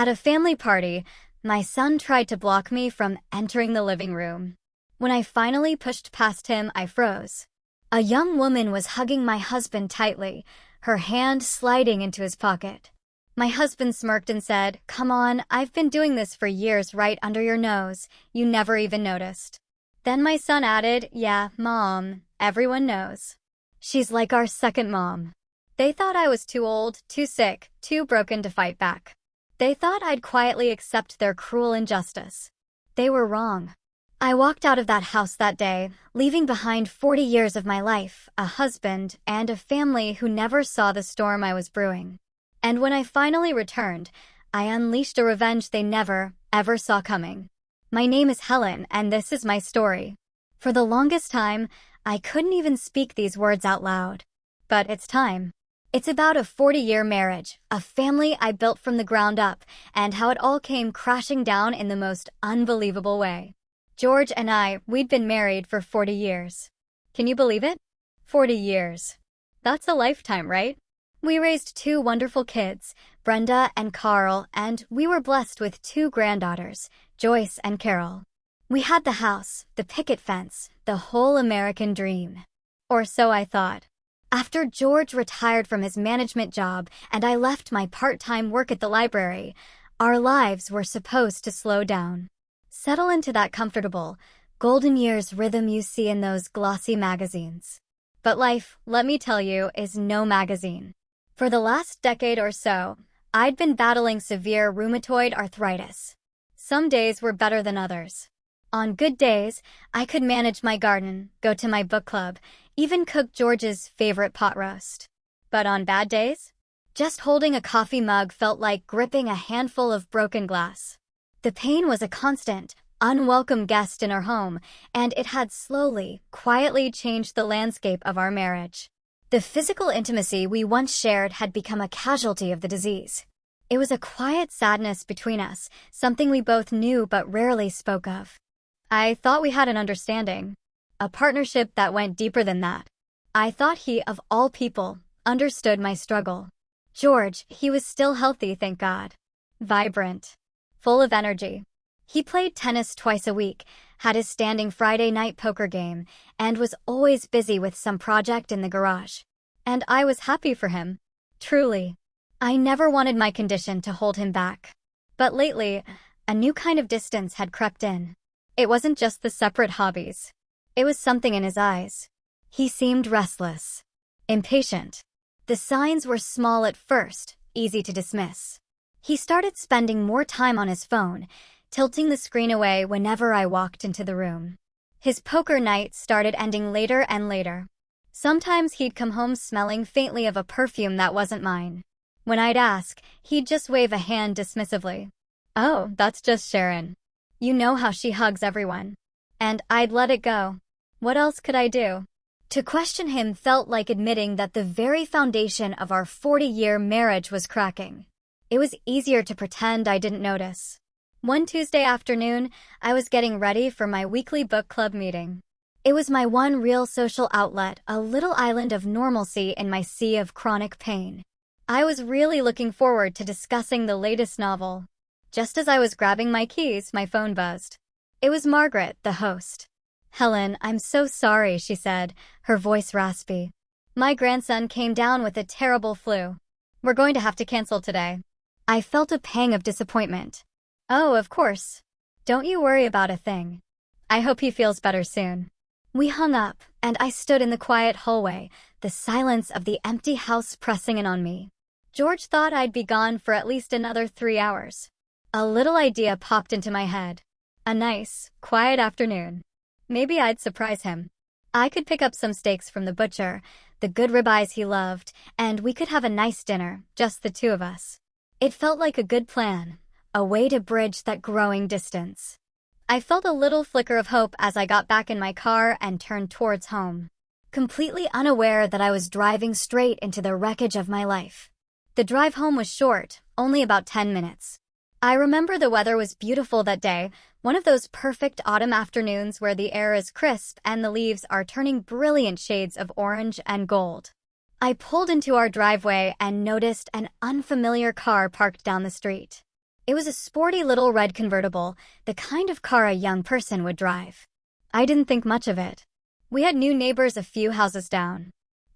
At a family party, my son tried to block me from entering the living room. When I finally pushed past him, I froze. A young woman was hugging my husband tightly, her hand sliding into his pocket. My husband smirked and said, "Come on, I've been doing this for years right under your nose. You never even noticed." Then my son added, "Yeah, Mom, everyone knows. She's like our second mom." They thought I was too old, too sick, too broken to fight back. They thought I'd quietly accept their cruel injustice. They were wrong. I walked out of that house that day, leaving behind 40 years of my life, a husband, and a family who never saw the storm I was brewing. And when I finally returned, I unleashed a revenge they never, ever saw coming. My name is Helen, and this is my story. For the longest time, I couldn't even speak these words out loud. But it's time. It's about a 40-year marriage, a family I built from the ground up, and how it all came crashing down in the most unbelievable way. George and we'd been married for 40 years. Can you believe it? 40 years. That's a lifetime, right? We raised 2 wonderful kids, Brenda and Carl, and we were blessed with 2 granddaughters, Joyce and Carol. We had the house, the picket fence, the whole American dream. Or so I thought. After George retired from his management job and I left my part-time work at the library, our lives were supposed to slow down. Settle into that comfortable, golden years rhythm you see in those glossy magazines. But life, let me tell you, is no magazine. For the last decade or so, I'd been battling severe rheumatoid arthritis. Some days were better than others. On good days, I could manage my garden, go to my book club, even cook George's favorite pot roast. But on bad days, just holding a coffee mug felt like gripping a handful of broken glass. The pain was a constant, unwelcome guest in our home, and it had slowly, quietly changed the landscape of our marriage. The physical intimacy we once shared had become a casualty of the disease. It was a quiet sadness between us, something we both knew but rarely spoke of. I thought we had an understanding, a partnership that went deeper than that. I thought he, of all people, understood my struggle. George, he was still healthy, thank God. Vibrant. Full of energy. He played tennis twice a week, had his standing Friday night poker game, and was always busy with some project in the garage. And I was happy for him. Truly. I never wanted my condition to hold him back. But lately, a new kind of distance had crept in. It wasn't just the separate hobbies. It was something in his eyes. He seemed restless. Impatient. The signs were small at first, easy to dismiss. He started spending more time on his phone, tilting the screen away whenever I walked into the room. His poker nights started ending later and later. Sometimes he'd come home smelling faintly of a perfume that wasn't mine. When I'd ask, he'd just wave a hand dismissively. "Oh, that's just Sharon. You know how she hugs everyone." And I'd let it go. What else could I do? To question him felt like admitting that the very foundation of our 40-year marriage was cracking. It was easier to pretend I didn't notice. One Tuesday afternoon, I was getting ready for my weekly book club meeting. It was my one real social outlet, a little island of normalcy in my sea of chronic pain. I was really looking forward to discussing the latest novel. Just as I was grabbing my keys, my phone buzzed. It was Margaret, the host. "Helen, I'm so sorry," she said, her voice raspy. "My grandson came down with a terrible flu. We're going to have to cancel today." I felt a pang of disappointment. "Oh, of course. Don't you worry about a thing. I hope he feels better soon." We hung up, and I stood in the quiet hallway, the silence of the empty house pressing in on me. George thought I'd be gone for at least another 3 hours. A little idea popped into my head. A nice, quiet afternoon. Maybe I'd surprise him. I could pick up some steaks from the butcher, the good ribeyes he loved, and we could have a nice dinner, just the 2 of us. It felt like a good plan, a way to bridge that growing distance. I felt a little flicker of hope as I got back in my car and turned towards home, completely unaware that I was driving straight into the wreckage of my life. The drive home was short, only about 10 minutes. I remember the weather was beautiful that day, one of those perfect autumn afternoons where the air is crisp and the leaves are turning brilliant shades of orange and gold. I pulled into our driveway and noticed an unfamiliar car parked down the street. It was a sporty little red convertible, the kind of car a young person would drive. I didn't think much of it. We had new neighbors a few houses down.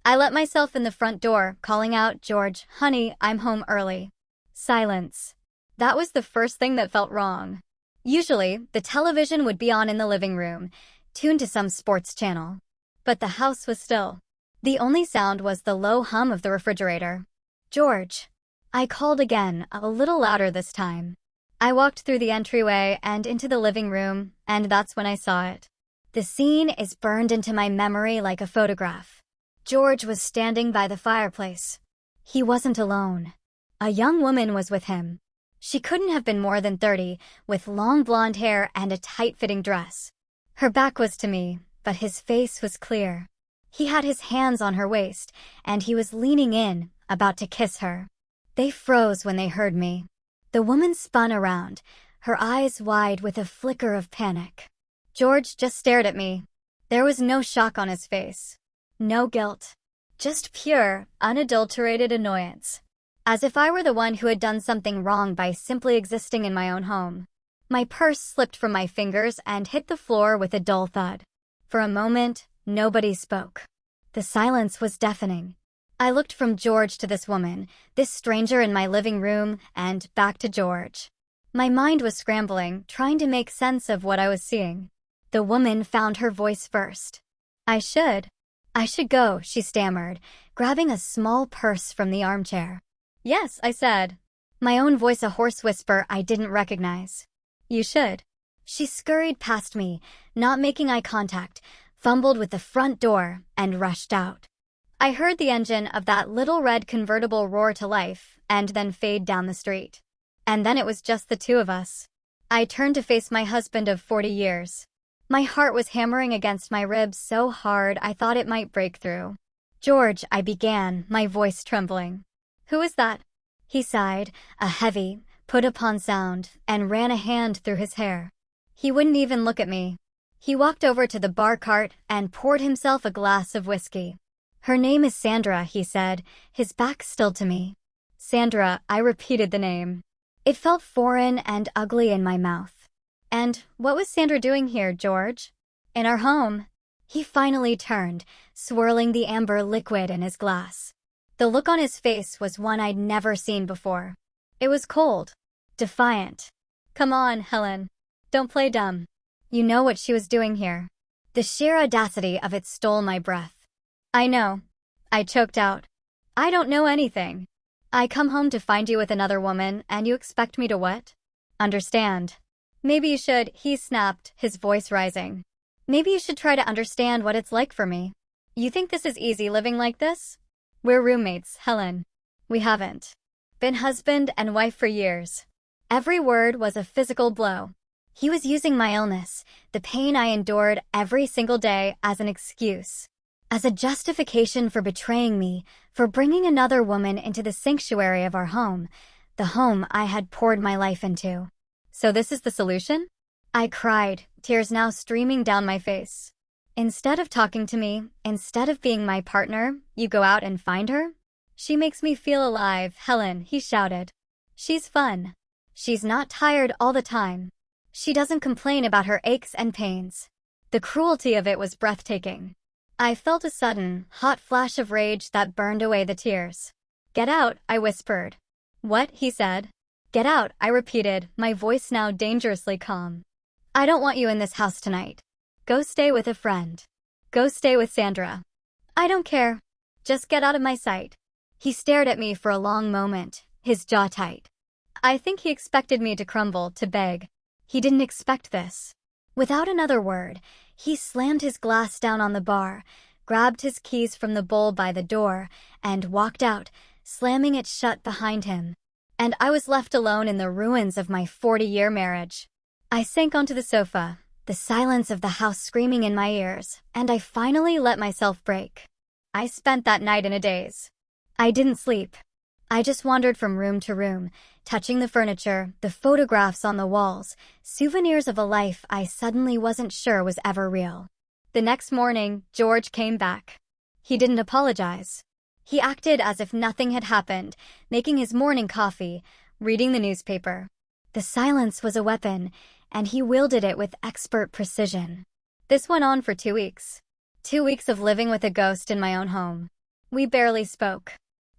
I let myself in the front door, calling out, "George, honey, I'm home early." Silence. That was the first thing that felt wrong. Usually, the television would be on in the living room, tuned to some sports channel. But the house was still. The only sound was the low hum of the refrigerator. "George." I called again, a little louder this time. I walked through the entryway and into the living room, and that's when I saw it. The scene is burned into my memory like a photograph. George was standing by the fireplace. He wasn't alone. A young woman was with him. She couldn't have been more than 30, with long blonde hair and a tight-fitting dress. Her back was to me, but his face was clear. He had his hands on her waist, and he was leaning in, about to kiss her. They froze when they heard me. The woman spun around, her eyes wide with a flicker of panic. George just stared at me. There was no shock on his face. No guilt. Just pure, unadulterated annoyance. As if I were the one who had done something wrong by simply existing in my own home. My purse slipped from my fingers and hit the floor with a dull thud. For a moment, nobody spoke. The silence was deafening. I looked from George to this woman, this stranger in my living room, and back to George. My mind was scrambling, trying to make sense of what I was seeing. The woman found her voice first. I should go," she stammered, grabbing a small purse from the armchair. "Yes," I said. My own voice a hoarse whisper I didn't recognize. "You should." She scurried past me, not making eye contact, fumbled with the front door, and rushed out. I heard the engine of that little red convertible roar to life, and then fade down the street. And then it was just the two of us. I turned to face my husband of 40 years. My heart was hammering against my ribs so hard I thought it might break through. "George," I began, my voice trembling. "Who is that?" He sighed, a heavy, put-upon sound, and ran a hand through his hair. He wouldn't even look at me. He walked over to the bar cart and poured himself a glass of whiskey. "Her name is Sandra," he said, his back still to me. Sandra, I repeated the name. It felt foreign and ugly in my mouth. "And what was Sandra doing here, George?" "In our home." He finally turned, swirling the amber liquid in his glass. The look on his face was one I'd never seen before. It was cold, defiant. "Come on, Helen. Don't play dumb. You know what she was doing here." The sheer audacity of it stole my breath. "I know," I choked out. "I don't know anything. I come home to find you with another woman, and you expect me to what? Understand." "Maybe you should," he snapped, his voice rising. "Maybe you should try to understand what it's like for me. You think this is easy living like this? We're roommates, Helen. We haven't been husband and wife for years." Every word was a physical blow. He was using my illness, the pain I endured every single day, as an excuse. As a justification for betraying me, for bringing another woman into the sanctuary of our home, the home I had poured my life into. "So this is the solution?" I cried, tears now streaming down my face. "Instead of talking to me, instead of being my partner, you go out and find her? She makes me feel alive, Helen," he shouted. "She's fun. She's not tired all the time. She doesn't complain about her aches and pains." The cruelty of it was breathtaking. I felt a sudden, hot flash of rage that burned away the tears. "Get out," I whispered. "What?" he said. "Get out," I repeated, my voice now dangerously calm. "I don't want you in this house tonight. Go stay with a friend. Go stay with Sandra. I don't care. Just get out of my sight." He stared at me for a long moment, his jaw tight. I think he expected me to crumble, to beg. He didn't expect this. Without another word, he slammed his glass down on the bar, grabbed his keys from the bowl by the door, and walked out, slamming it shut behind him. And I was left alone in the ruins of my 40-year marriage. I sank onto the sofa, the silence of the house screaming in my ears, and I finally let myself break. I spent that night in a daze. I didn't sleep. I just wandered from room to room, touching the furniture, the photographs on the walls, souvenirs of a life I suddenly wasn't sure was ever real. The next morning, George came back. He didn't apologize. He acted as if nothing had happened, making his morning coffee, reading the newspaper. The silence was a weapon, and he wielded it with expert precision. This went on for 2 weeks. 2 weeks of living with a ghost in my own home. We barely spoke.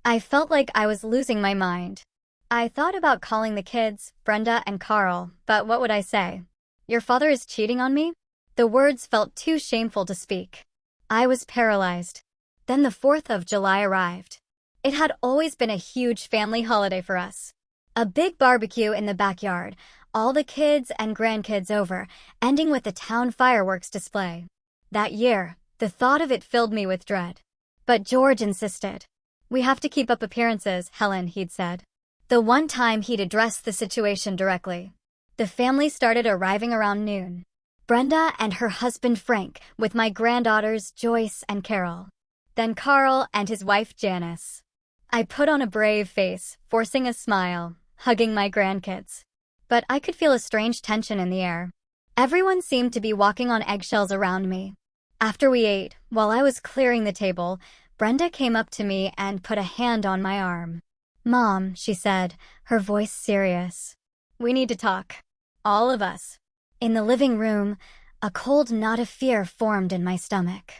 I felt like I was losing my mind. I thought about calling the kids, Brenda and Carl, but what would I say? Your father is cheating on me? The words felt too shameful to speak. I was paralyzed. Then the 4th of July arrived. It had always been a huge family holiday for us. A big barbecue in the backyard, all the kids and grandkids over, ending with a town fireworks display. That year, the thought of it filled me with dread. But George insisted. We have to keep up appearances, Helen, he'd said. The one time he'd addressed the situation directly. The family started arriving around noon. Brenda and her husband Frank, with my granddaughters Joyce and Carol. Then Carl and his wife Janice. I put on a brave face, forcing a smile, hugging my grandkids. But I could feel a strange tension in the air. Everyone seemed to be walking on eggshells around me. After we ate, while I was clearing the table, Brenda came up to me and put a hand on my arm. Mom, she said, her voice serious. We need to talk. All of us. In the living room, a cold knot of fear formed in my stomach.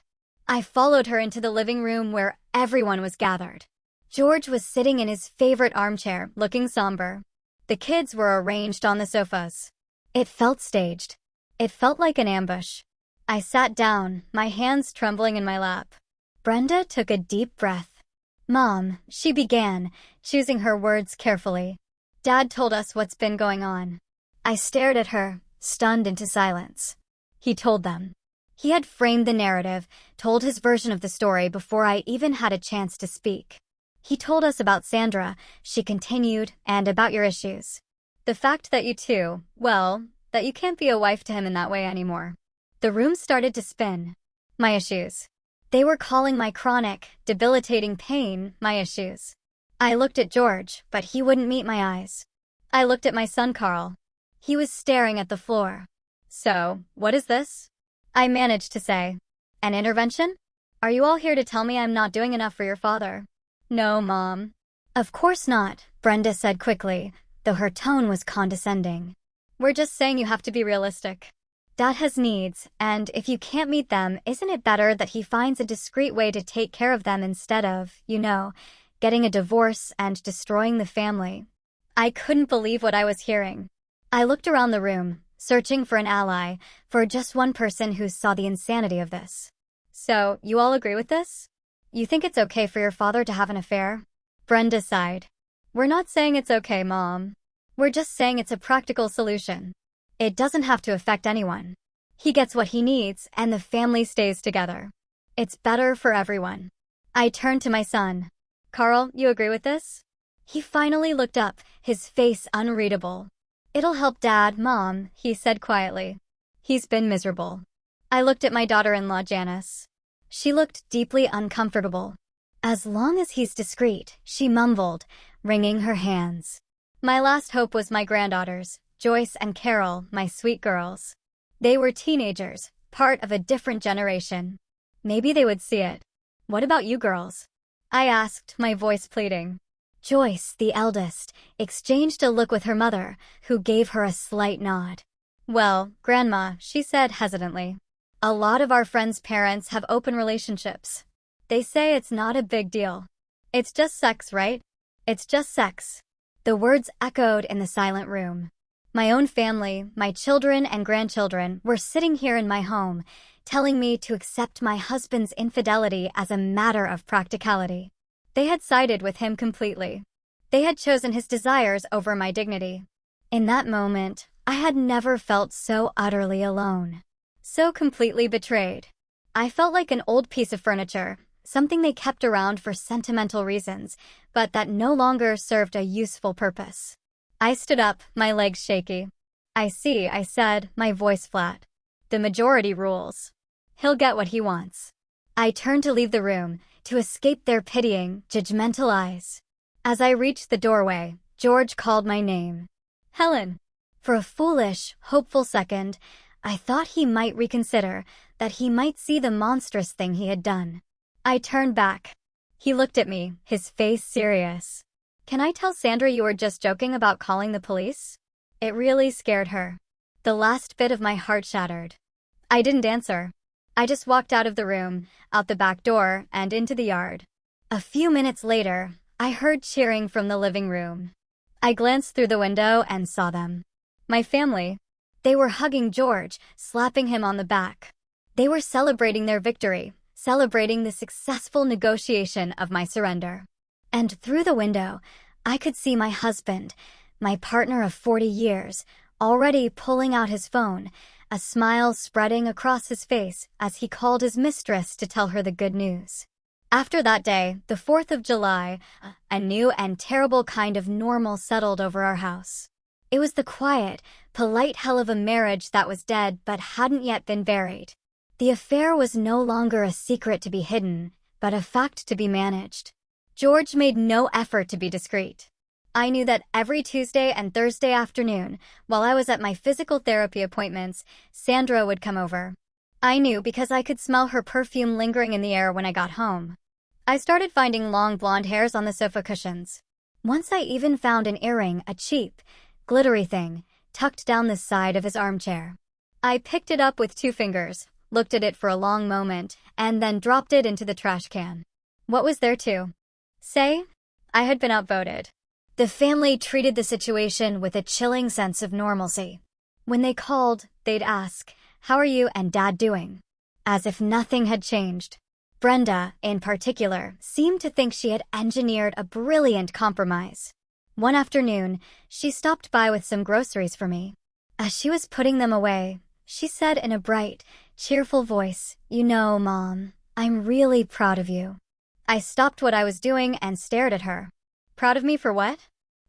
I followed her into the living room where everyone was gathered. George was sitting in his favorite armchair, looking somber. The kids were arranged on the sofas. It felt staged. It felt like an ambush. I sat down, my hands trembling in my lap. Brenda took a deep breath. Mom, she began, choosing her words carefully. Dad told us what's been going on. I stared at her, stunned into silence. He told them. He had framed the narrative, told his version of the story before I even had a chance to speak. He told us about Sandra, she continued, and about your issues. The fact that you two, well, that you can't be a wife to him in that way anymore. The room started to spin. My issues. They were calling my chronic, debilitating pain my issues. I looked at George, but he wouldn't meet my eyes. I looked at my son Carl. He was staring at the floor. So, what is this? I managed to say. An intervention? Are you all here to tell me I'm not doing enough for your father? No, Mom. Of course not, Brenda said quickly, though her tone was condescending. We're just saying you have to be realistic. Dad has needs, and if you can't meet them, isn't it better that he finds a discreet way to take care of them instead of, getting a divorce and destroying the family? I couldn't believe what I was hearing. I looked around the room, searching for an ally, for just one person who saw the insanity of this. So, you all agree with this? You think it's okay for your father to have an affair? Brenda sighed. We're not saying it's okay, Mom. We're just saying it's a practical solution. It doesn't have to affect anyone. He gets what he needs, and the family stays together. It's better for everyone. I turned to my son. Carl, you agree with this? He finally looked up, his face unreadable. It'll help Dad, Mom, he said quietly. He's been miserable. I looked at my daughter-in-law, Janice. She looked deeply uncomfortable. As long as he's discreet, she mumbled, wringing her hands. My last hope was my granddaughters, Joyce and Carol, my sweet girls. They were teenagers, part of a different generation. Maybe they would see it. What about you girls? I asked, my voice pleading. Joyce, the eldest, exchanged a look with her mother, who gave her a slight nod. Well, Grandma, she said hesitantly. A lot of our friends' parents have open relationships. They say it's not a big deal. It's just sex, right? It's just sex. The words echoed in the silent room. My own family, my children and grandchildren, were sitting here in my home, telling me to accept my husband's infidelity as a matter of practicality. They had sided with him completely. They had chosen his desires over my dignity. In that moment, I had never felt so utterly alone. So completely betrayed. I felt like an old piece of furniture, something they kept around for sentimental reasons, but that no longer served a useful purpose. I stood up, my legs shaky. I see, I said, my voice flat. The majority rules. He'll get what he wants. I turned to leave the room, to escape their pitying, judgmental eyes. As I reached the doorway, George called my name. Helen. For a foolish, hopeful second, I thought he might reconsider, that he might see the monstrous thing he had done. I turned back. He looked at me, his face serious. Can I tell Sandra you were just joking about calling the police? It really scared her. The last bit of my heart shattered. I didn't answer. I just walked out of the room, out the back door, and into the yard. A few minutes later, I heard cheering from the living room. I glanced through the window and saw them. My family. They were hugging George, slapping him on the back. They were celebrating their victory, celebrating the successful negotiation of my surrender. And through the window, I could see my husband, my partner of 40 years, already pulling out his phone, a smile spreading across his face as he called his mistress to tell her the good news. After that day, the 4th of July, a new and terrible kind of normal settled over our house. It was the quiet, polite hell of a marriage that was dead but hadn't yet been buried. The affair was no longer a secret to be hidden, but a fact to be managed. George made no effort to be discreet. I knew that every Tuesday and Thursday afternoon, while I was at my physical therapy appointments, Sandra would come over. I knew because I could smell her perfume lingering in the air when I got home. I started finding long blonde hairs on the sofa cushions. Once I even found an earring, a cheap, glittery thing, tucked down the side of his armchair. I picked it up with 2 fingers, looked at it for a long moment, and then dropped it into the trash can. What was there to say? I had been outvoted. The family treated the situation with a chilling sense of normalcy. When they called, they'd ask, "How are you and Dad doing?" As if nothing had changed. Brenda, in particular, seemed to think she had engineered a brilliant compromise. One afternoon, she stopped by with some groceries for me. As she was putting them away, she said in a bright, cheerful voice, "You know, Mom, I'm really proud of you." I stopped what I was doing and stared at her. "Proud of me for what?"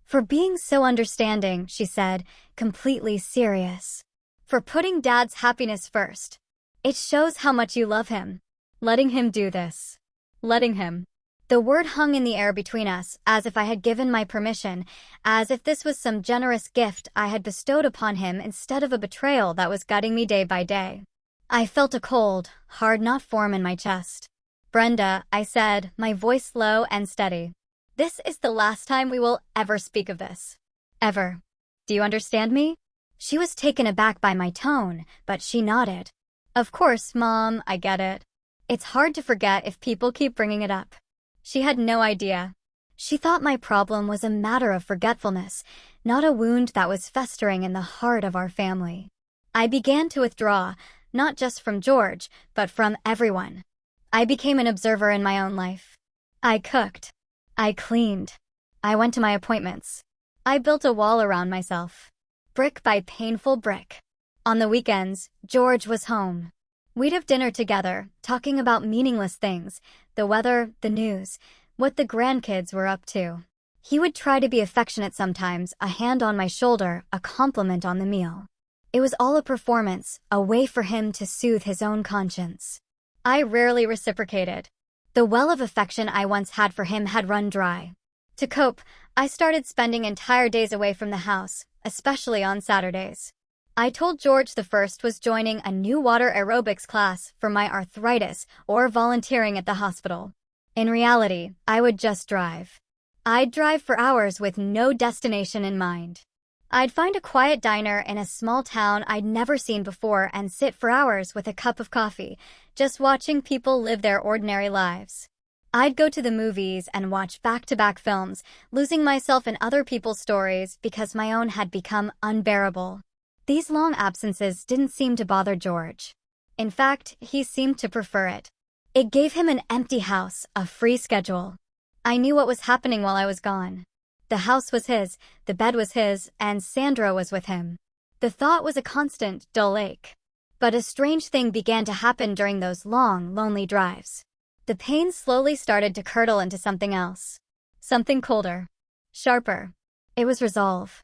"For being so understanding," she said, completely serious. "For putting Dad's happiness first. It shows how much you love him. Letting him do this. Letting him." The word hung in the air between us, as if I had given my permission, as if this was some generous gift I had bestowed upon him instead of a betrayal that was gutting me day by day. I felt a cold, hard knot form in my chest. "Brenda," I said, my voice low and steady. "This is the last time we will ever speak of this. Ever. Do you understand me?" She was taken aback by my tone, but she nodded. "Of course, Mom, I get it. It's hard to forget if people keep bringing it up." She had no idea. She thought my problem was a matter of forgetfulness, not a wound that was festering in the heart of our family. I began to withdraw, not just from George, but from everyone. I became an observer in my own life. I cooked. I cleaned. I went to my appointments. I built a wall around myself. Brick by painful brick. On the weekends, George was home. We'd have dinner together, talking about meaningless things, the weather, the news, what the grandkids were up to. He would try to be affectionate sometimes, a hand on my shoulder, a compliment on the meal. It was all a performance, a way for him to soothe his own conscience. I rarely reciprocated. The well of affection I once had for him had run dry. To cope, I started spending entire days away from the house, especially on Saturdays. I told George the first was joining a new water aerobics class for my arthritis or volunteering at the hospital. In reality, I would just drive. I'd drive for hours with no destination in mind. I'd find a quiet diner in a small town I'd never seen before and sit for hours with a cup of coffee, just watching people live their ordinary lives. I'd go to the movies and watch back-to-back films, losing myself in other people's stories because my own had become unbearable. These long absences didn't seem to bother George. In fact, he seemed to prefer it. It gave him an empty house, a free schedule. I knew what was happening while I was gone. The house was his, the bed was his, and Sandra was with him. The thought was a constant, dull ache. But a strange thing began to happen during those long, lonely drives. The pain slowly started to curdle into something else. Something colder. Sharper. It was resolve.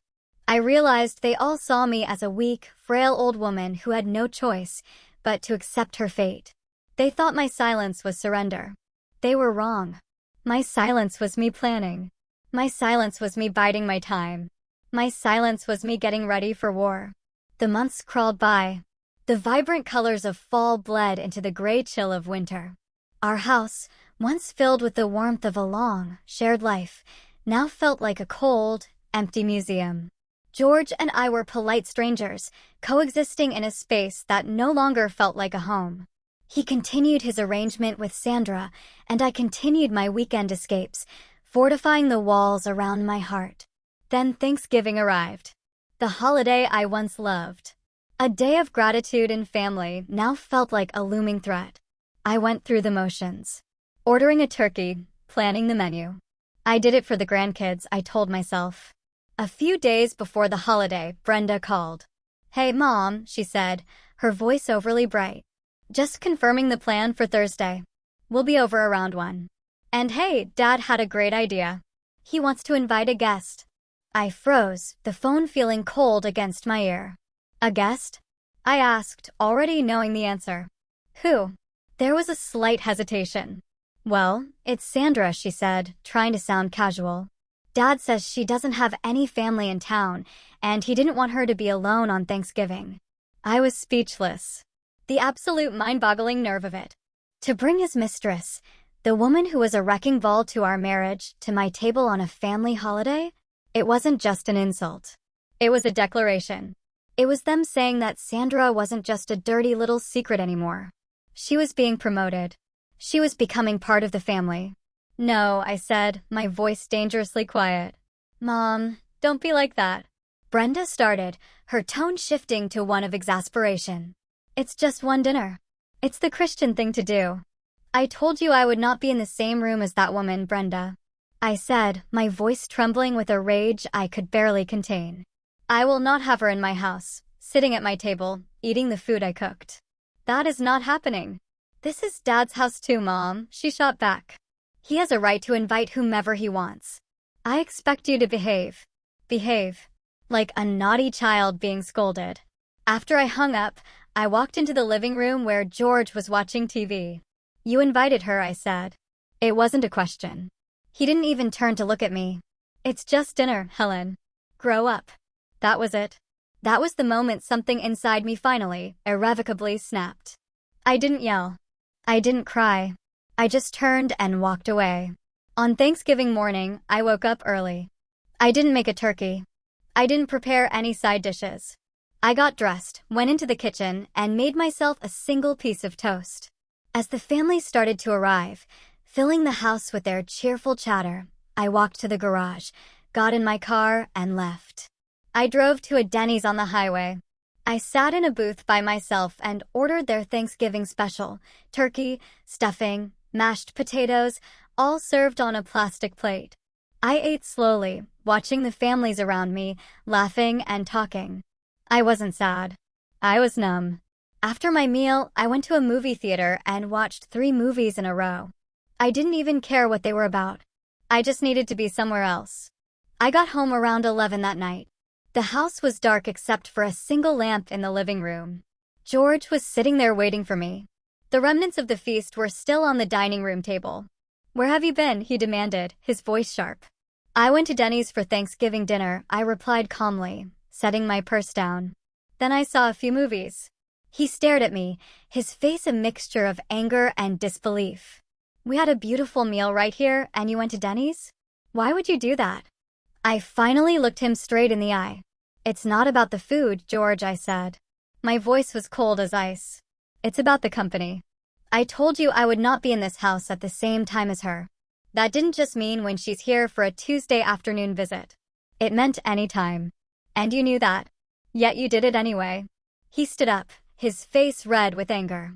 I realized they all saw me as a weak, frail old woman who had no choice but to accept her fate. They thought my silence was surrender. They were wrong. My silence was me planning. My silence was me biding my time. My silence was me getting ready for war. The months crawled by. The vibrant colors of fall bled into the gray chill of winter. Our house, once filled with the warmth of a long, shared life, now felt like a cold, empty museum. George and I were polite strangers, coexisting in a space that no longer felt like a home. He continued his arrangement with Sandra, and I continued my weekend escapes, fortifying the walls around my heart. Then Thanksgiving arrived. The holiday I once loved. A day of gratitude and family now felt like a looming threat. I went through the motions. Ordering a turkey, planning the menu. I did it for the grandkids, I told myself. A few days before the holiday, Brenda called. "Hey, Mom," she said, her voice overly bright. "Just confirming the plan for Thursday. We'll be over around 1. And hey, Dad had a great idea. He wants to invite a guest." I froze, the phone feeling cold against my ear. "A guest?" I asked, already knowing the answer. "Who?" There was a slight hesitation. "Well, it's Sandra," she said, trying to sound casual. "Dad says she doesn't have any family in town, and he didn't want her to be alone on Thanksgiving." I was speechless. The absolute mind-boggling nerve of it. To bring his mistress, the woman who was a wrecking ball to our marriage, to my table on a family holiday? It wasn't just an insult. It was a declaration. It was them saying that Sandra wasn't just a dirty little secret anymore. She was being promoted. She was becoming part of the family. "No," I said, my voice dangerously quiet. "Mom, don't be like that." Brenda started, her tone shifting to one of exasperation. "It's just one dinner. It's the Christian thing to do. I told you I would not be in the same room as that woman, Brenda," I said, my voice trembling with a rage I could barely contain. "I will not have her in my house, sitting at my table, eating the food I cooked. That is not happening." "This is Dad's house too, Mom," she shot back. "He has a right to invite whomever he wants. I expect you to behave. Behave. Like a naughty child being scolded." After I hung up, I walked into the living room where George was watching TV. "You invited her," I said. It wasn't a question. He didn't even turn to look at me. "It's just dinner, Helen. Grow up." That was it. That was the moment something inside me finally, irrevocably snapped. I didn't yell. I didn't cry. I just turned and walked away. On Thanksgiving morning, I woke up early. I didn't make a turkey. I didn't prepare any side dishes. I got dressed, went into the kitchen, and made myself a single piece of toast. As the family started to arrive, filling the house with their cheerful chatter, I walked to the garage, got in my car, and left. I drove to a Denny's on the highway. I sat in a booth by myself and ordered their Thanksgiving special: turkey, stuffing, mashed potatoes, all served on a plastic plate. I ate slowly, watching the families around me, laughing and talking. I wasn't sad. I was numb. After my meal, I went to a movie theater and watched 3 movies in a row. I didn't even care what they were about. I just needed to be somewhere else. I got home around 11 that night. The house was dark except for a single lamp in the living room. George was sitting there waiting for me. The remnants of the feast were still on the dining room table. "Where have you been?" he demanded, his voice sharp. "I went to Denny's for Thanksgiving dinner," I replied calmly, setting my purse down. "Then I saw a few movies." He stared at me, his face a mixture of anger and disbelief. "We had a beautiful meal right here, and you went to Denny's? Why would you do that?" I finally looked him straight in the eye. "It's not about the food, George," I said. My voice was cold as ice. "It's about the company. I told you I would not be in this house at the same time as her. That didn't just mean when she's here for a Tuesday afternoon visit. It meant any time. And you knew that. Yet you did it anyway." He stood up, his face red with anger.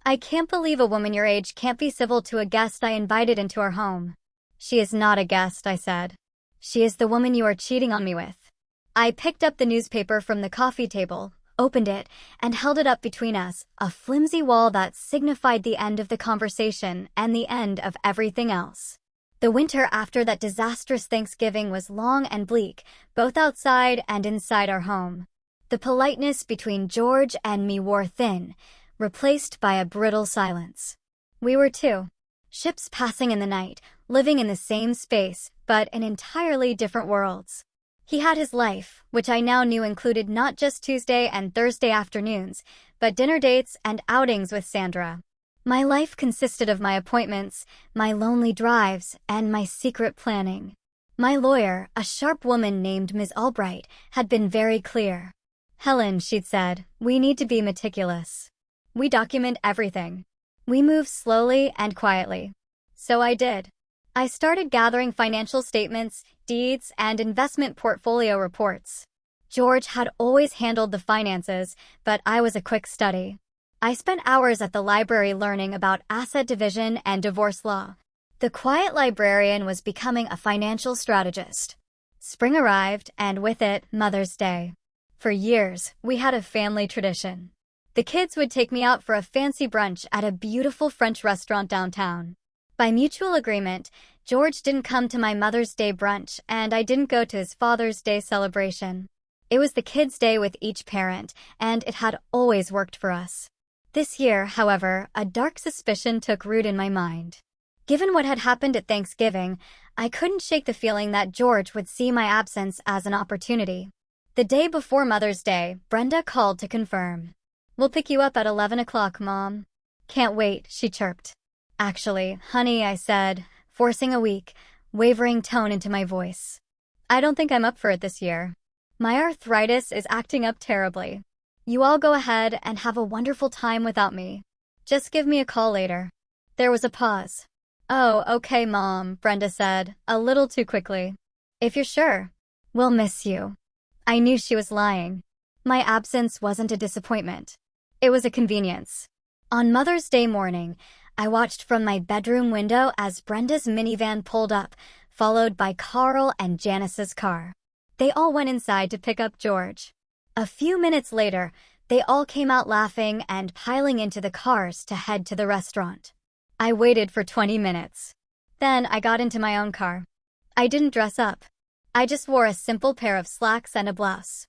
"I can't believe a woman your age can't be civil to a guest I invited into our home." "She is not a guest," I said. "She is the woman you are cheating on me with." I picked up the newspaper from the coffee table, opened it, and held it up between us, a flimsy wall that signified the end of the conversation and the end of everything else. The winter after that disastrous Thanksgiving was long and bleak, both outside and inside our home. The politeness between George and me wore thin, replaced by a brittle silence. We were 2 ships passing in the night, living in the same space, but in entirely different worlds. He had his life, which I now knew included not just Tuesday and Thursday afternoons, but dinner dates and outings with Sandra. My life consisted of my appointments, my lonely drives, and my secret planning. My lawyer, a sharp woman named Ms. Albright, had been very clear. Helen, she'd said, we need to be meticulous. We document everything. We move slowly and quietly. So I did. I started gathering financial statements, deeds, and investment portfolio reports. George had always handled the finances, but I was a quick study. I spent hours at the library learning about asset division and divorce law. The quiet librarian was becoming a financial strategist. Spring arrived, and with it, Mother's Day. For years, we had a family tradition. The kids would take me out for a fancy brunch at a beautiful French restaurant downtown. By mutual agreement, George didn't come to my Mother's Day brunch, and I didn't go to his Father's Day celebration. It was the kids' day with each parent, and it had always worked for us. This year, however, a dark suspicion took root in my mind. Given what had happened at Thanksgiving, I couldn't shake the feeling that George would see my absence as an opportunity. The day before Mother's Day, Brenda called to confirm. We'll pick you up at 11 o'clock, Mom. Can't wait, she chirped. Actually, honey, I said, forcing a weak, wavering tone into my voice. I don't think I'm up for it this year. My arthritis is acting up terribly. You all go ahead and have a wonderful time without me. Just give me a call later. There was a pause. Oh, okay, Mom, Brenda said, a little too quickly. If you're sure. We'll miss you. I knew she was lying. My absence wasn't a disappointment. It was a convenience. On Mother's Day morning, I watched from my bedroom window as Brenda's minivan pulled up, followed by Carl and Janice's car. They all went inside to pick up George. A few minutes later, they all came out laughing and piling into the cars to head to the restaurant. I waited for 20 minutes. Then I got into my own car. I didn't dress up. I just wore a simple pair of slacks and a blouse.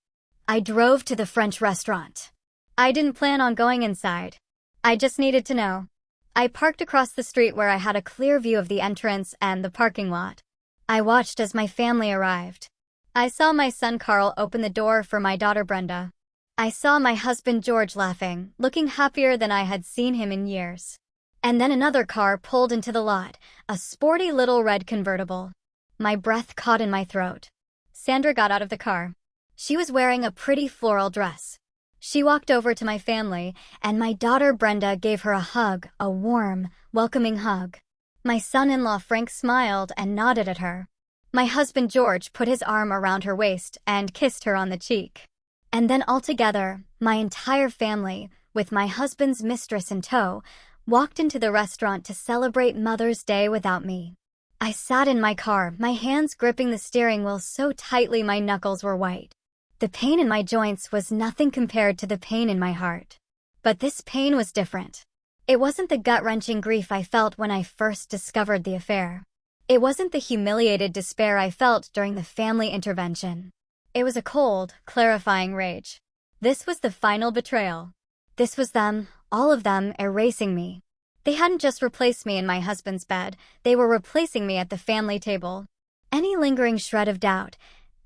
I drove to the French restaurant. I didn't plan on going inside. I just needed to know. I parked across the street where I had a clear view of the entrance and the parking lot. I watched as my family arrived. I saw my son Carl open the door for my daughter Brenda. I saw my husband George laughing, looking happier than I had seen him in years. And then another car pulled into the lot, a sporty little red convertible. My breath caught in my throat. Sandra got out of the car. She was wearing a pretty floral dress. She walked over to my family, and my daughter Brenda gave her a hug, a warm, welcoming hug. My son-in-law Frank smiled and nodded at her. My husband George put his arm around her waist and kissed her on the cheek. And then altogether, my entire family, with my husband's mistress in tow, walked into the restaurant to celebrate Mother's Day without me. I sat in my car, my hands gripping the steering wheel so tightly my knuckles were white. The pain in my joints was nothing compared to the pain in my heart. But this pain was different. It wasn't the gut-wrenching grief I felt when I first discovered the affair. It wasn't the humiliated despair I felt during the family intervention. It was a cold, clarifying rage. This was the final betrayal. This was them, all of them, erasing me. They hadn't just replaced me in my husband's bed, they were replacing me at the family table. Any lingering shred of doubt,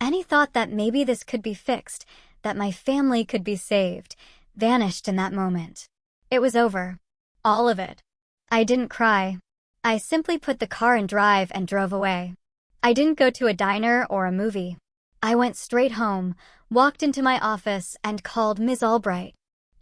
any thought that maybe this could be fixed, that my family could be saved, vanished in that moment. It was over. All of it. I didn't cry. I simply put the car in drive and drove away. I didn't go to a diner or a movie. I went straight home, walked into my office, and called Ms. Albright.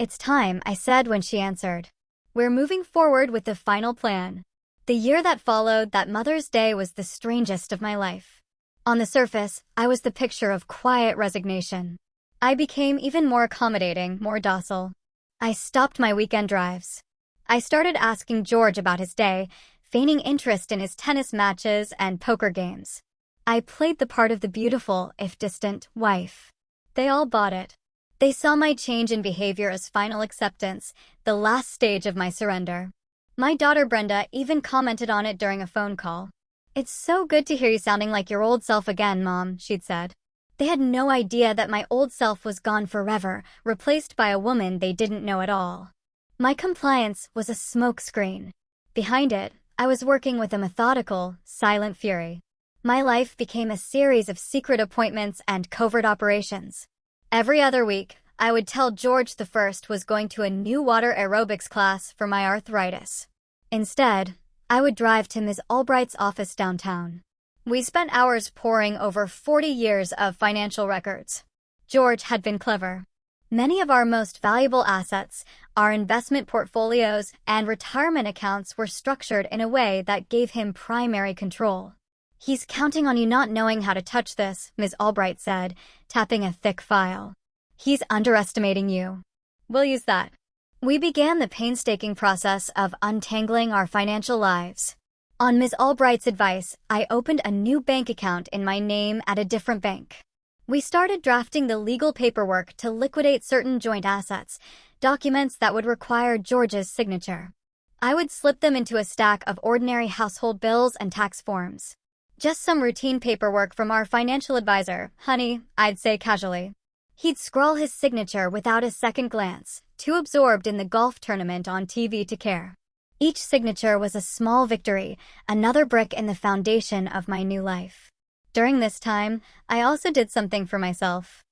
It's time, I said when she answered. We're moving forward with the final plan. The year that followed that Mother's Day was the strangest of my life. On the surface, I was the picture of quiet resignation. I became even more accommodating, more docile. I stopped my weekend drives. I started asking George about his day, feigning interest in his tennis matches and poker games. I played the part of the beautiful, if distant, wife. They all bought it. They saw my change in behavior as final acceptance, the last stage of my surrender. My daughter Brenda even commented on it during a phone call. It's so good to hear you sounding like your old self again, Mom, she'd said. They had no idea that my old self was gone forever, replaced by a woman they didn't know at all. My compliance was a smokescreen. Behind it, I was working with a methodical, silent fury. My life became a series of secret appointments and covert operations. Every other week, I would tell George the first was going to a new water aerobics class for my arthritis. Instead, I would drive to Ms. Albright's office downtown. We spent hours poring over 40 years of financial records. George had been clever. Many of our most valuable assets, our investment portfolios, and retirement accounts were structured in a way that gave him primary control. "He's counting on you not knowing how to touch this," Ms. Albright said, tapping a thick file. "He's underestimating you." "We'll use that." We began the painstaking process of untangling our financial lives. On Ms. Albright's advice, I opened a new bank account in my name at a different bank. We started drafting the legal paperwork to liquidate certain joint assets, documents that would require George's signature. I would slip them into a stack of ordinary household bills and tax forms. "Just some routine paperwork from our financial advisor, honey," I'd say casually. He'd scrawl his signature without a second glance, too absorbed in the golf tournament on TV to care. Each signature was a small victory, another brick in the foundation of my new life. During this time, I also did something for myself.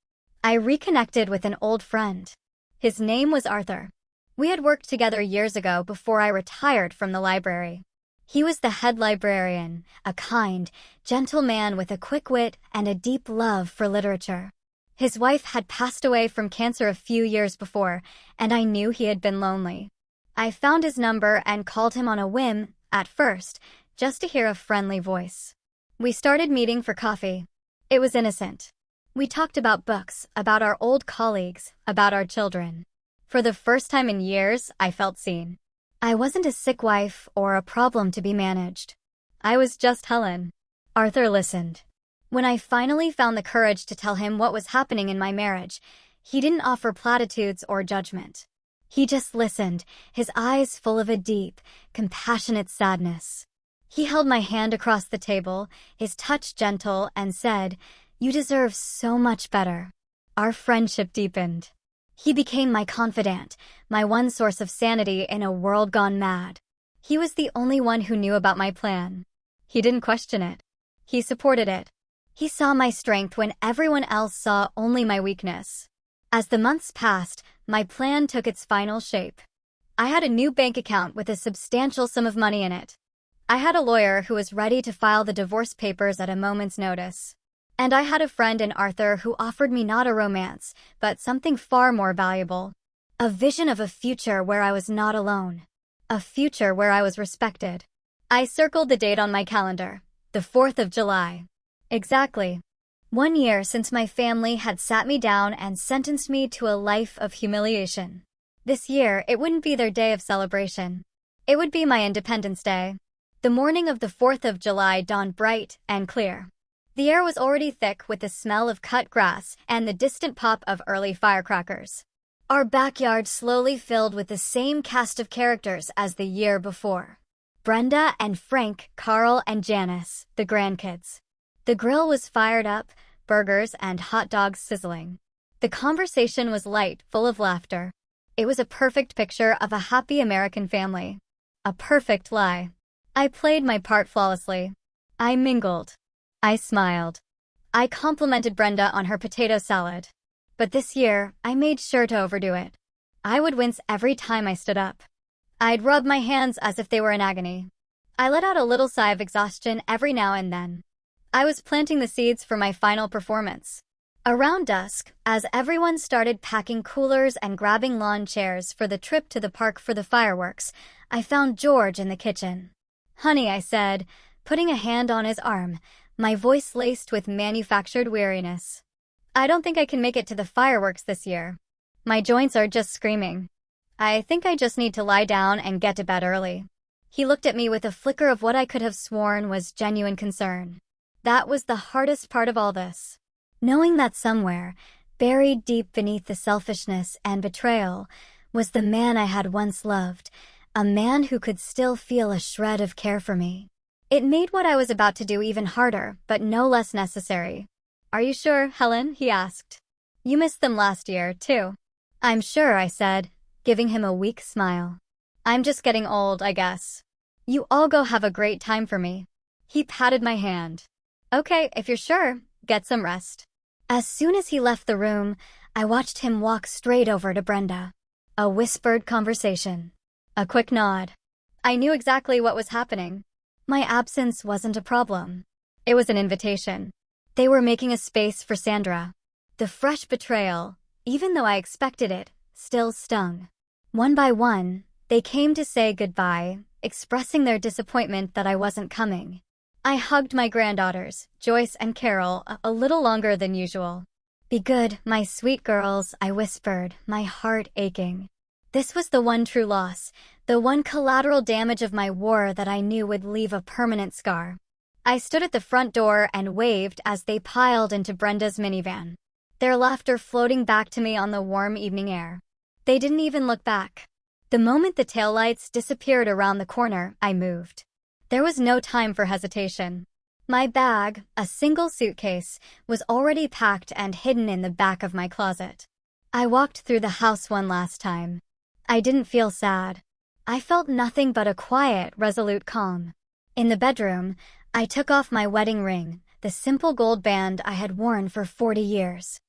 I reconnected with an old friend. His name was Arthur. We had worked together years ago before I retired from the library. He was the head librarian, a kind, gentle man with a quick wit and a deep love for literature. His wife had passed away from cancer a few years before, and I knew he had been lonely. I found his number and called him on a whim, at first, just to hear a friendly voice. We started meeting for coffee. It was innocent. We talked about books, about our old colleagues, about our children. For the first time in years, I felt seen. I wasn't a sick wife or a problem to be managed. I was just Helen. Arthur listened. When I finally found the courage to tell him what was happening in my marriage, he didn't offer platitudes or judgment. He just listened, his eyes full of a deep, compassionate sadness. He held my hand across the table, his touch gentle, and said, "You deserve so much better." Our friendship deepened. He became my confidant, my one source of sanity in a world gone mad. He was the only one who knew about my plan. He didn't question it. He supported it. He saw my strength when everyone else saw only my weakness. As the months passed, my plan took its final shape. I had a new bank account with a substantial sum of money in it. I had a lawyer who was ready to file the divorce papers at a moment's notice. And I had a friend in Arthur who offered me not a romance, but something far more valuable. A vision of a future where I was not alone. A future where I was respected. I circled the date on my calendar, the 4th of July. Exactly. 1 year since my family had sat me down and sentenced me to a life of humiliation. This year, it wouldn't be their day of celebration. It would be my Independence Day. The morning of the 4th of July dawned bright and clear. The air was already thick with the smell of cut grass and the distant pop of early firecrackers. Our backyard slowly filled with the same cast of characters as the year before. Brenda and Frank, Carl and Janice, the grandkids. The grill was fired up, burgers and hot dogs sizzling. The conversation was light, full of laughter. It was a perfect picture of a happy American family. A perfect lie. I played my part flawlessly. I mingled. I smiled. I complimented Brenda on her potato salad. But this year, I made sure to overdo it. I would wince every time I stood up. I'd rub my hands as if they were in agony. I let out a little sigh of exhaustion every now and then. I was planting the seeds for my final performance. Around dusk, as everyone started packing coolers and grabbing lawn chairs for the trip to the park for the fireworks, I found George in the kitchen. "Honey," I said, putting a hand on his arm, my voice laced with manufactured weariness. "I don't think I can make it to the fireworks this year. My joints are just screaming. I think I just need to lie down and get to bed early." He looked at me with a flicker of what I could have sworn was genuine concern. That was the hardest part of all this. Knowing that somewhere, buried deep beneath the selfishness and betrayal, was the man I had once loved, a man who could still feel a shred of care for me. It made what I was about to do even harder, but no less necessary. "Are you sure, Helen?" he asked. "You missed them last year, too." "I'm sure," I said, giving him a weak smile. "I'm just getting old, I guess. You all go have a great time for me." He patted my hand. "Okay, if you're sure, get some rest." As soon as he left the room, I watched him walk straight over to Brenda. A whispered conversation. A quick nod. I knew exactly what was happening. My absence wasn't a problem. It was an invitation. They were making a space for Sandra. The fresh betrayal, even though I expected it, still stung. One by one, they came to say goodbye, expressing their disappointment that I wasn't coming. I hugged my granddaughters, Joyce and Carol, a little longer than usual. "Be good, my sweet girls," I whispered, my heart aching. This was the one true loss, the one collateral damage of my war that I knew would leave a permanent scar. I stood at the front door and waved as they piled into Brenda's minivan, their laughter floating back to me on the warm evening air. They didn't even look back. The moment the taillights disappeared around the corner, I moved. There was no time for hesitation. My bag, a single suitcase, was already packed and hidden in the back of my closet. I walked through the house one last time. I didn't feel sad. I felt nothing but a quiet, resolute calm. In the bedroom, I took off my wedding ring, the simple gold band I had worn for 40 years.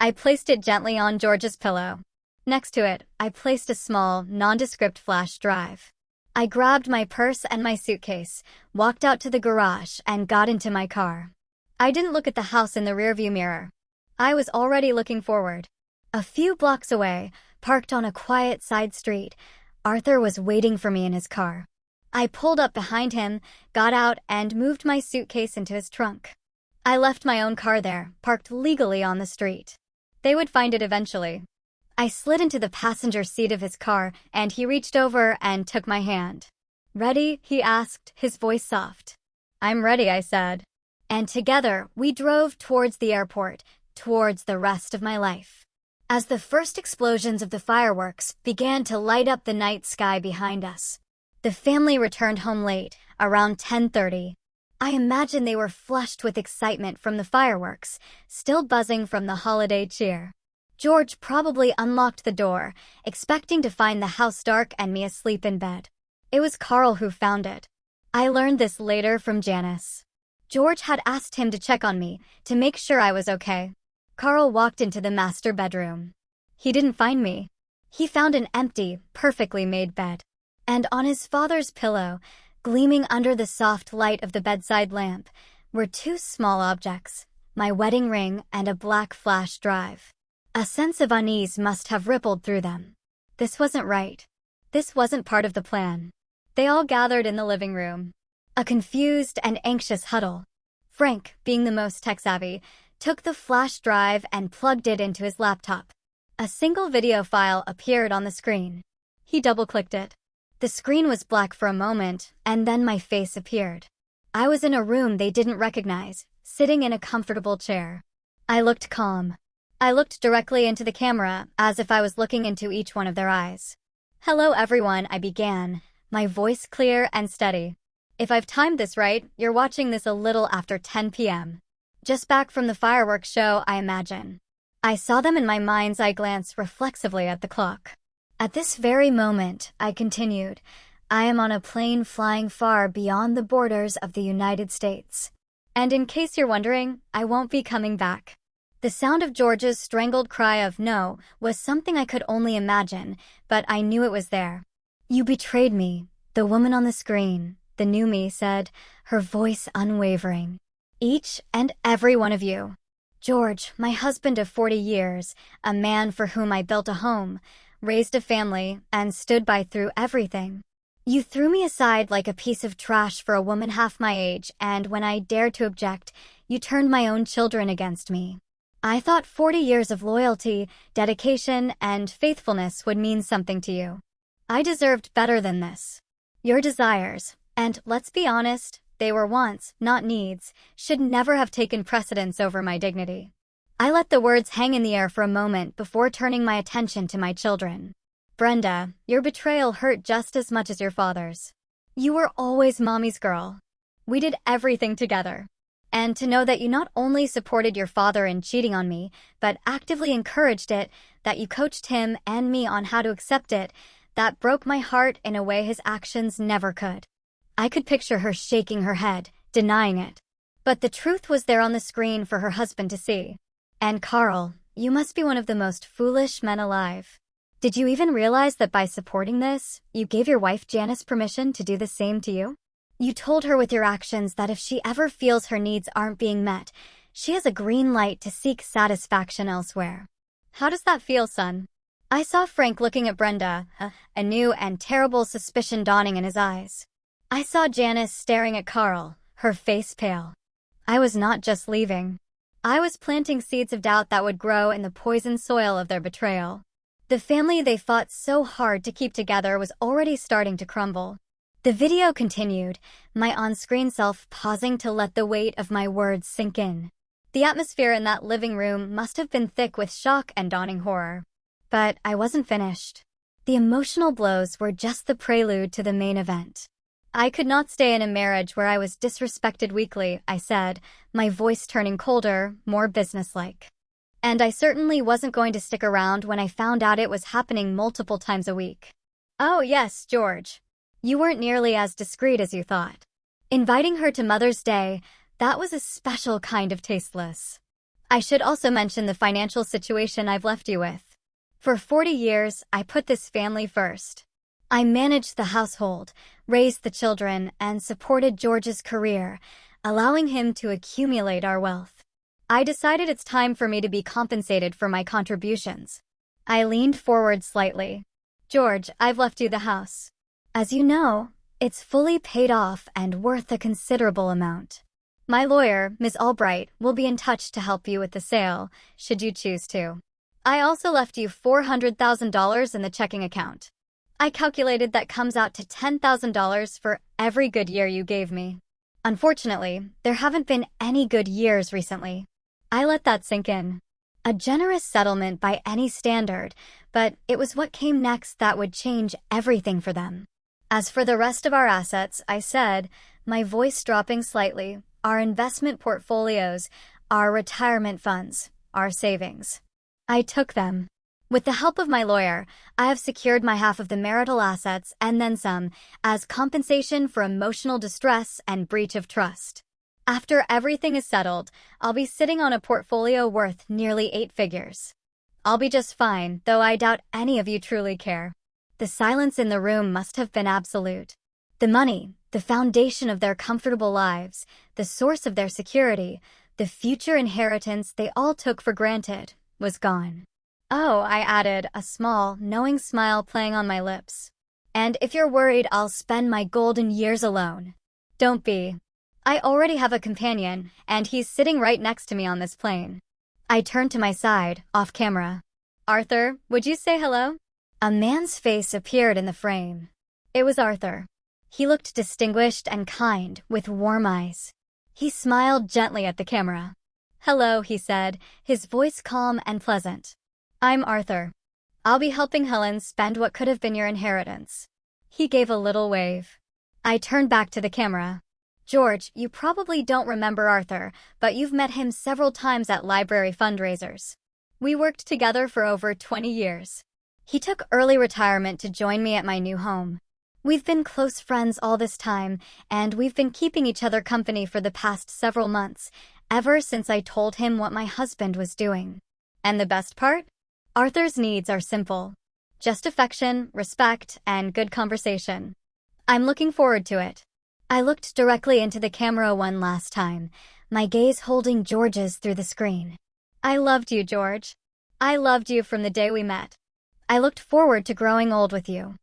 I placed it gently on George's pillow. Next to it, I placed a small, nondescript flash drive. I grabbed my purse and my suitcase, walked out to the garage, and got into my car. I didn't look at the house in the rearview mirror. I was already looking forward. A few blocks away, parked on a quiet side street, Arthur was waiting for me in his car. I pulled up behind him, got out, and moved my suitcase into his trunk. I left my own car there, parked legally on the street. They would find it eventually. I slid into the passenger seat of his car, and he reached over and took my hand. "Ready?" he asked, his voice soft. "I'm ready," I said. And together, we drove towards the airport, towards the rest of my life. As the first explosions of the fireworks began to light up the night sky behind us, the family returned home late, around 10:30. I imagine they were flushed with excitement from the fireworks, still buzzing from the holiday cheer. George probably unlocked the door, expecting to find the house dark and me asleep in bed. It was Carl who found it. I learned this later from Janice. George had asked him to check on me, to make sure I was okay. Carl walked into the master bedroom. He didn't find me. He found an empty, perfectly made bed. And on his father's pillow, gleaming under the soft light of the bedside lamp, were two small objects, my wedding ring and a black flash drive. A sense of unease must have rippled through them. This wasn't right. This wasn't part of the plan. They all gathered in the living room. A confused and anxious huddle. Frank, being the most tech-savvy, took the flash drive and plugged it into his laptop. A single video file appeared on the screen. He double-clicked it. The screen was black for a moment, and then my face appeared. I was in a room they didn't recognize, sitting in a comfortable chair. I looked calm. I looked directly into the camera, as if I was looking into each one of their eyes. "Hello everyone," I began, my voice clear and steady. "If I've timed this right, you're watching this a little after 10 p.m. Just back from the fireworks show, I imagine." I saw them in my mind's eye glance reflexively at the clock. "At this very moment," I continued, "I am on a plane flying far beyond the borders of the United States. And in case you're wondering, I won't be coming back." The sound of George's strangled cry of no was something I could only imagine, but I knew it was there. "You betrayed me," the woman on the screen, the new me, said, her voice unwavering. "Each and every one of you. George, my husband of 40 years, a man for whom I built a home, raised a family, and stood by through everything. You threw me aside like a piece of trash for a woman half my age, and when I dared to object, you turned my own children against me. I thought 40 years of loyalty, dedication, and faithfulness would mean something to you. I deserved better than this. Your desires, and let's be honest, they were wants, not needs, should never have taken precedence over my dignity." I let the words hang in the air for a moment before turning my attention to my children. "Brenda, your betrayal hurt just as much as your father's. You were always Mommy's girl. We did everything together. And to know that you not only supported your father in cheating on me, but actively encouraged it, that you coached him and me on how to accept it, that broke my heart in a way his actions never could." I could picture her shaking her head, denying it. But the truth was there on the screen for her husband to see. "And Carl, you must be one of the most foolish men alive. Did you even realize that by supporting this, you gave your wife Janice permission to do the same to you? You told her with your actions that if she ever feels her needs aren't being met, she has a green light to seek satisfaction elsewhere. How does that feel, son? I saw Frank looking at Brenda, a new and terrible suspicion dawning in his eyes. I saw Janice staring at Carl, her face pale. I was not just leaving. I was planting seeds of doubt that would grow in the poisoned soil of their betrayal. The family they fought so hard to keep together was already starting to crumble. The video continued, my on-screen self pausing to let the weight of my words sink in. The atmosphere in that living room must have been thick with shock and dawning horror. But I wasn't finished. The emotional blows were just the prelude to the main event. I could not stay in a marriage where I was disrespected weekly, I said, my voice turning colder, more businesslike. And I certainly wasn't going to stick around when I found out it was happening multiple times a week. Oh yes, George. You weren't nearly as discreet as you thought. Inviting her to Mother's Day, that was a special kind of tasteless. I should also mention the financial situation I've left you with. For 40 years, I put this family first. I managed the household, raised the children, and supported George's career, allowing him to accumulate our wealth. I decided it's time for me to be compensated for my contributions. I leaned forward slightly. George, I've left you the house. As you know, it's fully paid off and worth a considerable amount. My lawyer, Ms. Albright, will be in touch to help you with the sale, should you choose to. I also left you $400,000 in the checking account. I calculated that comes out to $10,000 for every good year you gave me. Unfortunately, there haven't been any good years recently. I let that sink in. A generous settlement by any standard, but it was what came next that would change everything for them. As for the rest of our assets, I said, my voice dropping slightly, our investment portfolios, our retirement funds, our savings. I took them. With the help of my lawyer, I have secured my half of the marital assets and then some, as compensation for emotional distress and breach of trust. After everything is settled, I'll be sitting on a portfolio worth nearly 8 figures. I'll be just fine, though I doubt any of you truly care. The silence in the room must have been absolute. The money, the foundation of their comfortable lives, the source of their security, the future inheritance they all took for granted, was gone. Oh, I added, a small, knowing smile playing on my lips. And if you're worried I'll spend my golden years alone, don't be. I already have a companion, and he's sitting right next to me on this plane. I turned to my side, off camera. Arthur, would you say hello? A man's face appeared in the frame. It was Arthur. He looked distinguished and kind, with warm eyes. He smiled gently at the camera. Hello, he said, his voice calm and pleasant. I'm Arthur. I'll be helping Helen spend what could have been your inheritance. He gave a little wave. I turned back to the camera. George, you probably don't remember Arthur, but you've met him several times at library fundraisers. We worked together for over 20 years. He took early retirement to join me at my new home. We've been close friends all this time, and we've been keeping each other company for the past several months, ever since I told him what my husband was doing. And the best part? Arthur's needs are simple. Just affection, respect, and good conversation. I'm looking forward to it. I looked directly into the camera one last time, my gaze holding George's through the screen. I loved you, George. I loved you from the day we met. I looked forward to growing old with you.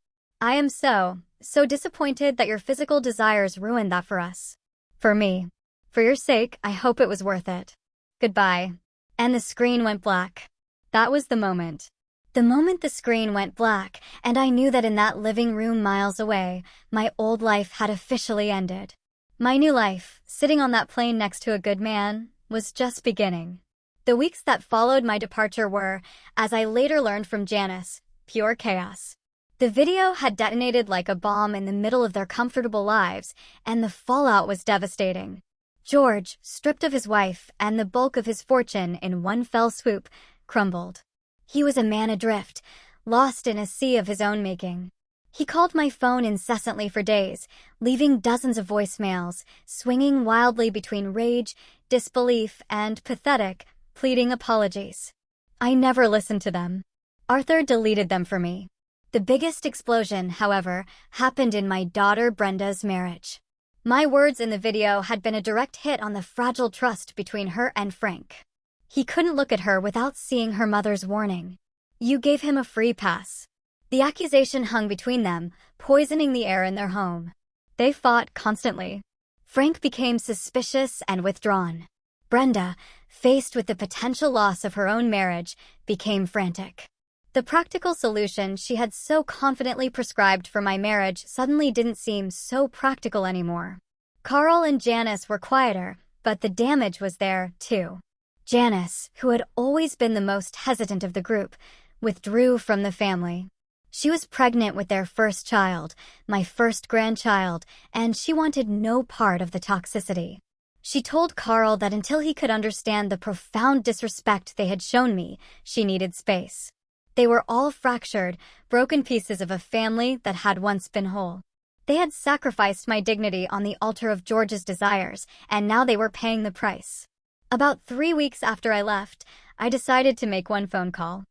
I am so disappointed that your physical desires ruined that for us. For me. For your sake, I hope it was worth it. Goodbye. And the screen went black. That was the moment. The moment the screen went black, and I knew that in that living room miles away, my old life had officially ended. My new life, sitting on that plane next to a good man, was just beginning. The weeks that followed my departure were, as I later learned from Janice, pure chaos. The video had detonated like a bomb in the middle of their comfortable lives, and the fallout was devastating. George, stripped of his wife and the bulk of his fortune in one fell swoop, crumbled. He was a man adrift, lost in a sea of his own making. He called my phone incessantly for days, leaving dozens of voicemails, swinging wildly between rage, disbelief, and pathetic, pleading apologies. I never listened to them. Arthur deleted them for me. The biggest explosion, however, happened in my daughter Brenda's marriage. My words in the video had been a direct hit on the fragile trust between her and Frank. He couldn't look at her without seeing her mother's warning. You gave him a free pass. The accusation hung between them, poisoning the air in their home. They fought constantly. Frank became suspicious and withdrawn. Brenda, faced with the potential loss of her own marriage, became frantic. The practical solution she had so confidently prescribed for my marriage suddenly didn't seem so practical anymore. Carl and Janice were quieter, but the damage was there, too. Janice, who had always been the most hesitant of the group, withdrew from the family. She was pregnant with their first child, my first grandchild, and she wanted no part of the toxicity. She told Carl that until he could understand the profound disrespect they had shown me, she needed space. They were all fractured, broken pieces of a family that had once been whole. They had sacrificed my dignity on the altar of George's desires, and now they were paying the price. About 3 weeks after I left, I decided to make one phone call.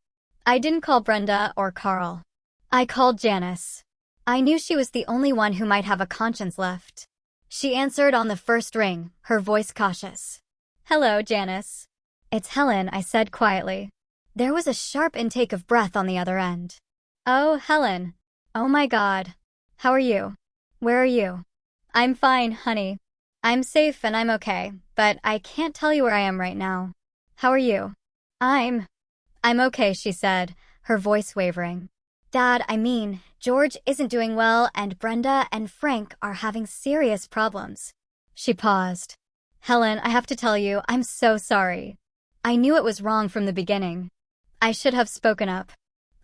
I didn't call Brenda or Carl. I called Janice. I knew she was the only one who might have a conscience left. She answered on the first ring, her voice cautious. "Hello, Janice." "It's Helen," I said quietly. There was a sharp intake of breath on the other end. "Oh, Helen. Oh my God. How are you? Where are you?" "I'm fine, honey. I'm safe and I'm okay, but I can't tell you where I am right now. How are you?" I'm okay," she said, her voice wavering. "Dad, George isn't doing well and Brenda and Frank are having serious problems." She paused. "Helen, I have to tell you, I'm so sorry. I knew it was wrong from the beginning. I should have spoken up.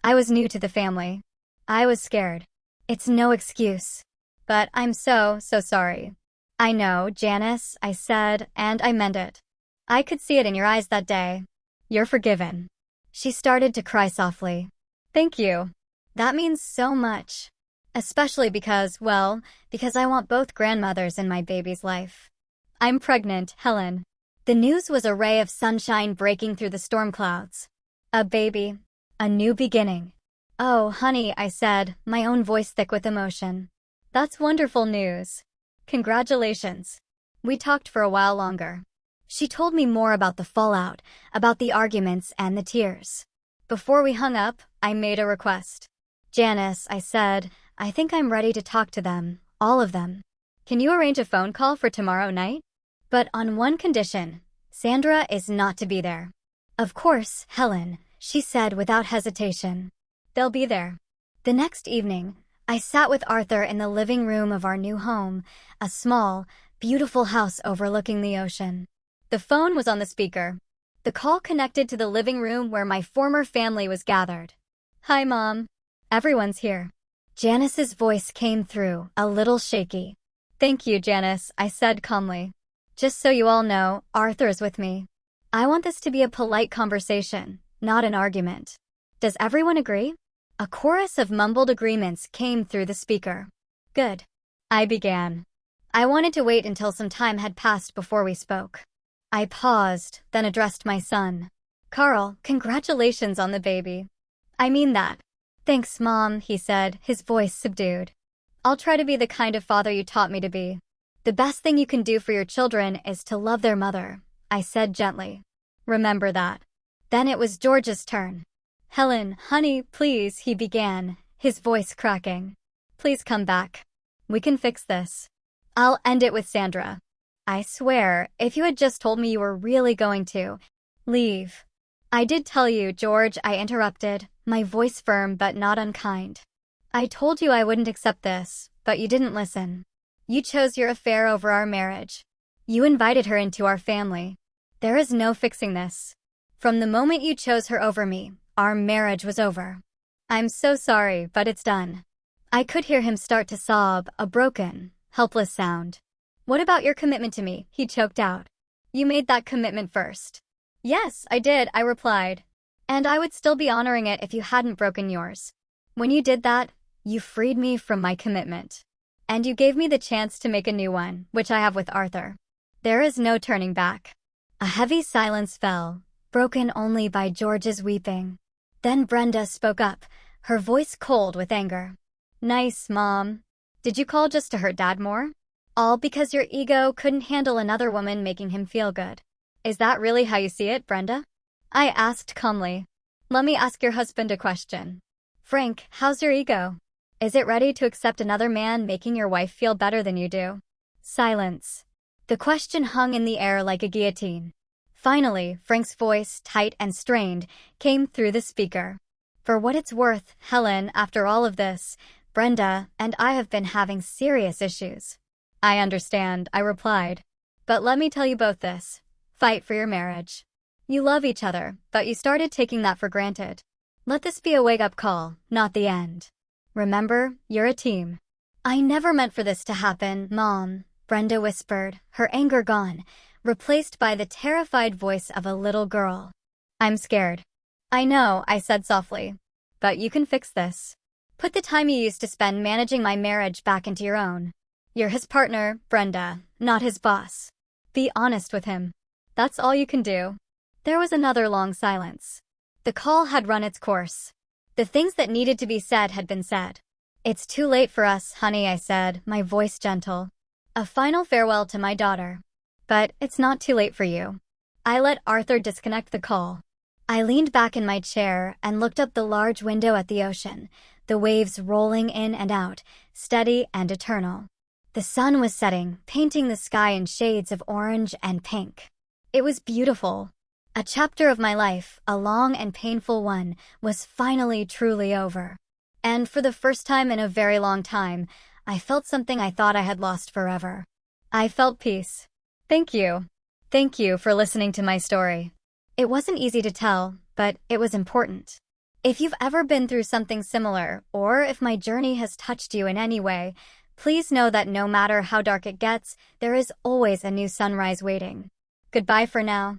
I was new to the family. I was scared. It's no excuse. But I'm so sorry." "I know, Janice," I said, and I meant it. "I could see it in your eyes that day. You're forgiven." She started to cry softly. "Thank you. That means so much. Especially because I want both grandmothers in my baby's life. I'm pregnant, Helen." The news was a ray of sunshine breaking through the storm clouds. A baby. A new beginning. "Oh, honey," I said, my own voice thick with emotion. "That's wonderful news. Congratulations." We talked for a while longer. She told me more about the fallout, about the arguments and the tears. Before we hung up, I made a request. "Janice," I said, "I think I'm ready to talk to them, all of them. Can you arrange a phone call for tomorrow night? But on one condition, Sandra is not to be there." "Of course, Helen," she said without hesitation. "They'll be there." The next evening, I sat with Arthur in the living room of our new home, a small, beautiful house overlooking the ocean. The phone was on the speaker. The call connected to the living room where my former family was gathered. "Hi, Mom. Everyone's here." Janice's voice came through, a little shaky. "Thank you, Janice," I said calmly. "Just so you all know, Arthur's with me. I want this to be a polite conversation, not an argument. Does everyone agree?" A chorus of mumbled agreements came through the speaker. "Good." I began. I wanted to wait until some time had passed before we spoke. I paused, then addressed my son. "Carl, congratulations on the baby." "I mean that." "Thanks, Mom," he said, his voice subdued. "I'll try to be the kind of father you taught me to be. The best thing you can do for your children is to love their mother," I said gently. "Remember that." Then it was George's turn. "Helen, honey, please," he began, his voice cracking. "Please come back. We can fix this. I'll end it with Sandra. I swear, if you had just told me you were really going to leave." "I did tell you, George," I interrupted, my voice firm but not unkind. "I told you I wouldn't accept this, but you didn't listen. You chose your affair over our marriage. You invited her into our family. There is no fixing this. From the moment you chose her over me, our marriage was over. I'm so sorry, but it's done." I could hear him start to sob, a broken, helpless sound. "What about your commitment to me?" he choked out. "You made that commitment first." "Yes, I did," I replied. "And I would still be honoring it if you hadn't broken yours. When you did that, you freed me from my commitment. And you gave me the chance to make a new one, which I have with Arthur. There is no turning back." A heavy silence fell, broken only by George's weeping. Then Brenda spoke up, her voice cold with anger. "Nice, Mom. Did you call just to hurt Dad more?" All because your ego couldn't handle another woman making him feel good. Is that really how you see it, Brenda? I asked calmly. Let me ask your husband a question. Frank, how's your ego? Is it ready to accept another man making your wife feel better than you do? Silence. The question hung in the air like a guillotine. Finally, Frank's voice, tight and strained, came through the speaker. For what it's worth, Helen, after all of this, Brenda and I have been having serious issues. I understand, I replied. But let me tell you both this. Fight for your marriage. You love each other, but you started taking that for granted. Let this be a wake-up call, not the end. Remember, you're a team. I never meant for this to happen, Mom, Brenda whispered, her anger gone, replaced by the terrified voice of a little girl. I'm scared. I know, I said softly. But you can fix this. Put the time you used to spend managing my marriage back into your own. You're his partner, Brenda, not his boss. Be honest with him. That's all you can do. There was another long silence. The call had run its course. The things that needed to be said had been said. It's too late for us, honey, I said, my voice gentle. A final farewell to my daughter. But it's not too late for you. I let Arthur disconnect the call. I leaned back in my chair and looked up the large window at the ocean, the waves rolling in and out, steady and eternal. The sun was setting, painting the sky in shades of orange and pink. It was beautiful. A chapter of my life, a long and painful one, was finally truly over. And for the first time in a very long time, I felt something I thought I had lost forever. I felt peace. Thank you. Thank you for listening to my story. It wasn't easy to tell, but it was important. If you've ever been through something similar, or if my journey has touched you in any way, please know that no matter how dark it gets, there is always a new sunrise waiting. Goodbye for now.